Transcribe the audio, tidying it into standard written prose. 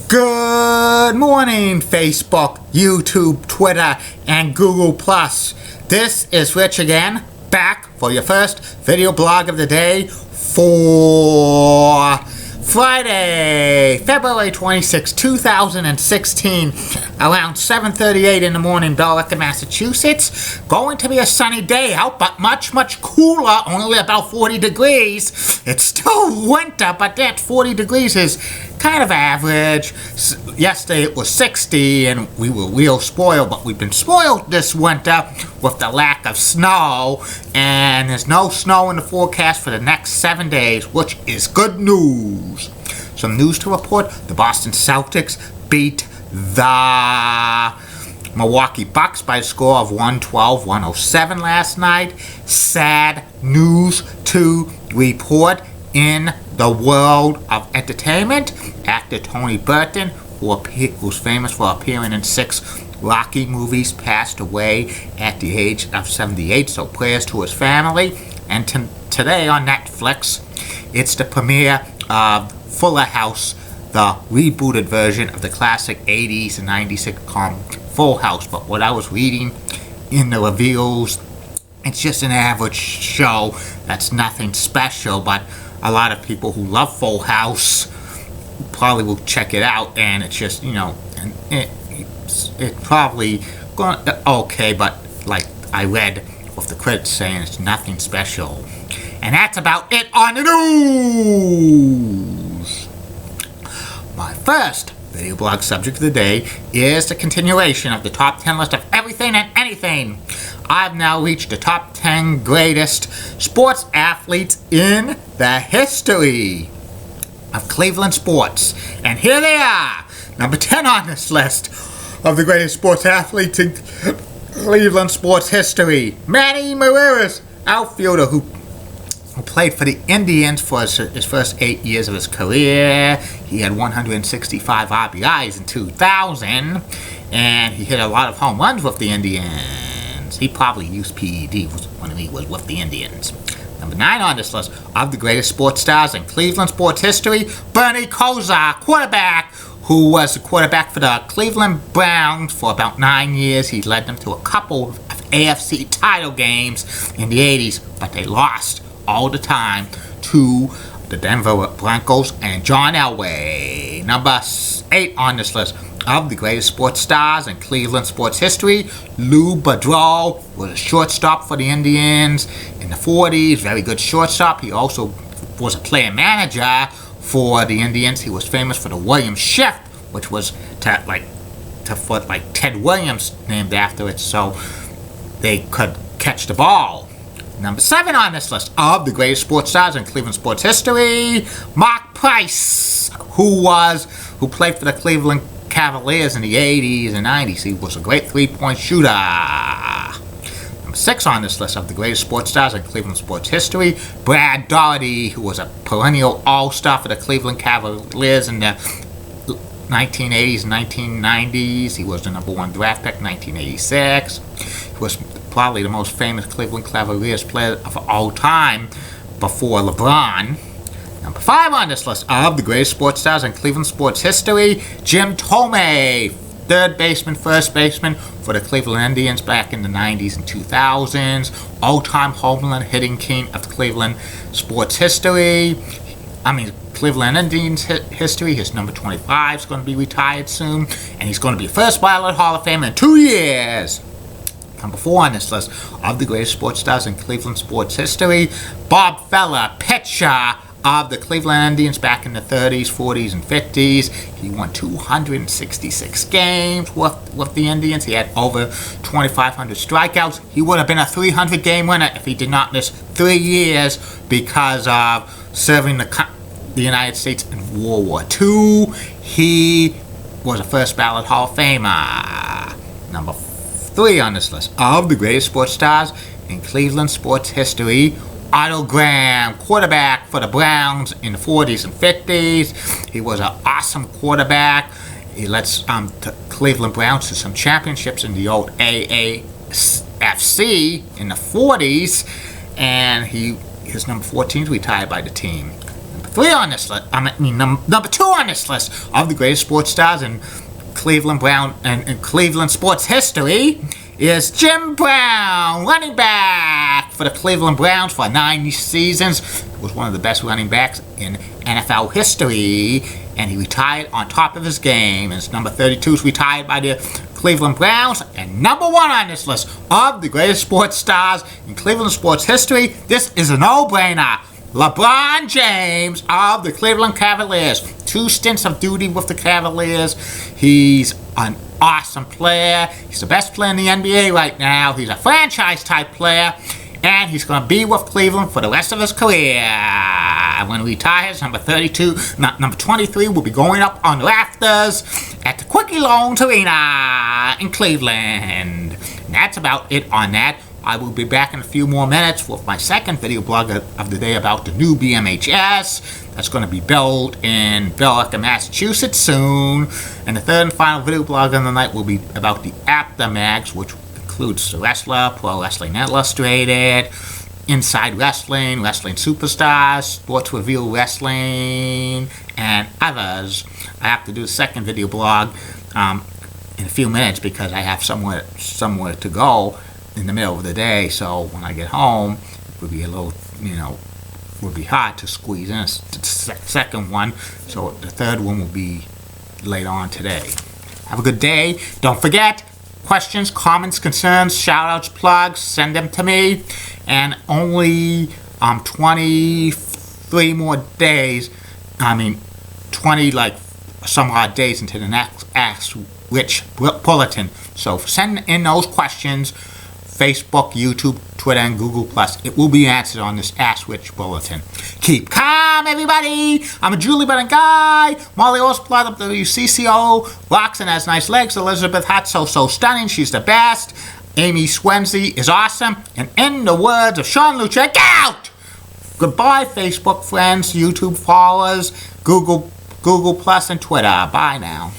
Good morning, Facebook, YouTube, Twitter, and Google+. This is Rich again, back for your first video blog of the day for Friday, February 26, 2016, around 7:38 in the morning, Billerica, Massachusetts. Going to be a sunny day out, but much cooler, only about 40 degrees. It's still winter, but that 40 degrees is kind of average. Yesterday it was 60 and we were real spoiled, but we've been spoiled this winter with the lack of snow, and there's no snow in the forecast for the next 7 days, which is good news. Some news to report: the Boston Celtics beat the Milwaukee Bucks by a score of 112-107 last night. Sad news to report in the world of entertainment. Actor Tony Burton, who's famous for appearing in 6 Rocky movies, passed away at the age of 78, so prayers to his family. And today on Netflix, it's the premiere of Fuller House, the rebooted version of the classic 80s and 90s sitcom Full House. But what I was reading in the reviews, it's just an average show. That's nothing special, but a lot of people who love Full House probably will check it out, and it's just, it's probably going okay, but like I read with the critics saying it's nothing special. And that's about it on the news. My first video blog subject of the day is the continuation of the top 10 list of everything and anything. I've now reached the top 10 greatest sports athletes in the history of Cleveland sports. And here they are. Number 10 on this list of the greatest sports athletes in Cleveland sports history: Manny Ramirez, outfielder who played for the Indians for his first 8 years of his career. He had 165 RBIs in 2000, and he hit a lot of home runs with the Indians. He probably used PED when he was with the Indians. Number 9 on this list of the greatest sports stars in Cleveland sports history: Bernie Kosar, quarterback, who was the quarterback for the Cleveland Browns for about 9 years. He led them to a couple of AFC title games in the 80s, but they lost all the time to the Denver Broncos and John Elway. Number 8 on this list of the greatest sports stars in Cleveland sports history: Lou Boudreau was a shortstop for the Indians in the 40s, very good shortstop. He also was a player manager for the Indians. He was famous for the Williams shift, which was to put Ted Williams named after it, so they could catch the ball. Number 7 on this list of the greatest sports stars in Cleveland sports history: Mark Price, who played for the Cleveland Cavaliers in the 80s and 90s. He was a great three-point shooter. Number 6 on this list of the greatest sports stars in Cleveland sports history: Brad Daugherty, who was a perennial all-star for the Cleveland Cavaliers in the 1980s and 1990s. He was the number 1 draft pick in 1986. He was probably the most famous Cleveland Cavaliers player of all time before LeBron. Number 5 on this list of the greatest sports stars in Cleveland sports history: Jim Thome, third baseman, first baseman for the Cleveland Indians back in the 90s and 2000s. All-time home run hitting king of Cleveland sports history. Cleveland Indians history. His number 25 is going to be retired soon, and he's going to be first ballot Hall of Fame in 2 years. Number 4 on this list of the greatest sports stars in Cleveland sports history: Bob Feller, pitcher of the Cleveland Indians back in the 30s, 40s, and 50s. He won 266 games with the Indians. He had over 2,500 strikeouts. He would have been a 300-game winner if he did not miss 3 years because of serving the United States in World War II. He was a first ballot Hall of Famer. Number 3 on this list of the greatest sports stars in Cleveland sports history: Otto Graham, quarterback for the Browns in the 40s and 50s. He was an awesome quarterback. He led the Cleveland Browns to some championships in the old AAFC in the 40s, and his number 14 is retired by the team. Number 3 on this list. Number 2 on this list of the greatest sports stars in Cleveland Cleveland sports history is Jim Brown, running back for the Cleveland Browns for 9 seasons. He was one of the best running backs in NFL history, and he retired on top of his game. And number 32 is retired by the Cleveland Browns. And number 1 on this list of the greatest sports stars in Cleveland sports history, this is a no-brainer. LeBron James of the Cleveland Cavaliers. 2 stints of duty with the Cavaliers. He's an awesome player. He's the best player in the NBA right now. He's a franchise-type player, and he's going to be with Cleveland for the rest of his career. When he retires, number 23 will be going up on rafters at the Quickie Loans Arena in Cleveland. And that's about it on that. I will be back in a few more minutes with my second video blog of the day about the new BMHS that's going to be built in Billerica, Massachusetts soon. And the third and final video blog of the night will be about the Aftermags, which includes The Wrestler, Pro Wrestling Illustrated, Inside Wrestling, Wrestling Superstars, Sports Reveal Wrestling, and others. I have to do a second video blog in a few minutes because I have somewhere to go in the middle of the day, so when I get home, it would be a little, would be hard to squeeze in a second one, so the third one will be later on today. Have a good day. Don't forget, questions, comments, concerns, shout-outs, plugs, send them to me, and only 23 more days, 20 some odd days into the next Ask Rich Bulletin, so send in those questions. Facebook, YouTube, Twitter, and Google+. It will be answered on this Ask Rich Bulletin. Keep calm, everybody! I'm a Julie Button guy. Molly Osplot of WCCO. Roxanne has nice legs. Elizabeth Hutt, so stunning. She's the best. Amy Swenzy is awesome. And in the words of Sean Lucia, get out! Goodbye, Facebook friends, YouTube followers, Google+, and Twitter. Bye now.